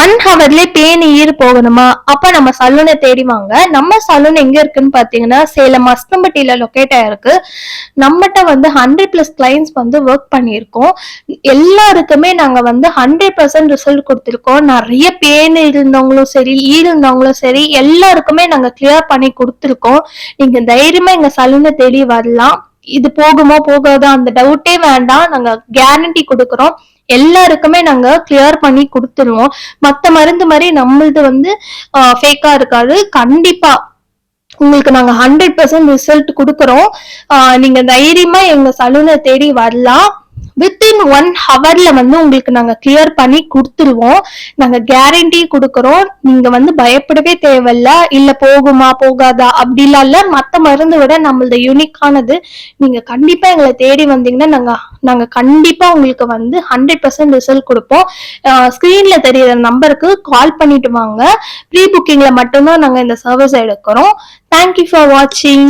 1 ஹவர்லயே pan ஈறு போகணுமா? அப்ப நம்ம சலூனை தேடி வாங்க. நம்ம சலூன் எங்க இருக்குன்னு பாத்தீங்கன்னா சேலம் மஸ்தம்பட்டியில லொக்கேட் ஆயிருக்கு. நம்மகிட்ட வந்து 100+ கிளைண்ட்ஸ் வந்து ஒர்க் பண்ணியிருக்கோம். எல்லாருக்குமே நாங்க வந்து 100% ரிசல்ட் கொடுத்திருக்கோம். நிறைய பேன் இருந்தவங்களும் சரி, ஈறு இருந்தவங்களும் சரி, எல்லாருக்குமே நாங்க கிளியர் பண்ணி கொடுத்திருக்கோம். நீங்க தைரியமா எங்க சலூனை தேடி வரலாம். இது போகுமோ போகாதோ அந்த டவுட்டே வேண்டாம். நாங்க கேரண்டி கொடுக்கறோம். எல்லாருக்குமே நாங்க கிளியர் பண்ணி கொடுத்துருவோம். மத்த மருந்து மாதிரி நம்மளது வந்து ஃபேக்கா இருக்காது. கண்டிப்பா உங்களுக்கு நாங்க 100% ரிசல்ட் கொடுக்கறோம். நீங்க தைரியமா எங்க சலூனை தேடி வரலாம். வித்தின் 1 ஹவர்ல வந்து உங்களுக்கு நாங்க கிளியர் பண்ணி கொடுத்துருவோம். நாங்க கேரண்டி கொடுக்கறோம். நீங்க வந்து பயப்படவே தேவையில்ல. இல்ல போகுமா போகாதா அப்படிலாம் இல்ல. மத்த மருந்து விட நம்மளது யூனிக்கானது. நீங்க கண்டிப்பா எங்களை தேடி வந்தீங்கன்னா நாங்க கண்டிப்பா உங்களுக்கு வந்து 100% ரிசல்ட் கொடுப்போம். ஸ்கிரீன்ல தெரியுற நம்பருக்கு கால் பண்ணிட்டு வாங்க. ப்ரீ புக்கிங்ல மட்டும்தான் நாங்க இந்த சர்வீஸ் எடுக்கிறோம். தேங்க்யூ ஃபார் வாட்சிங்.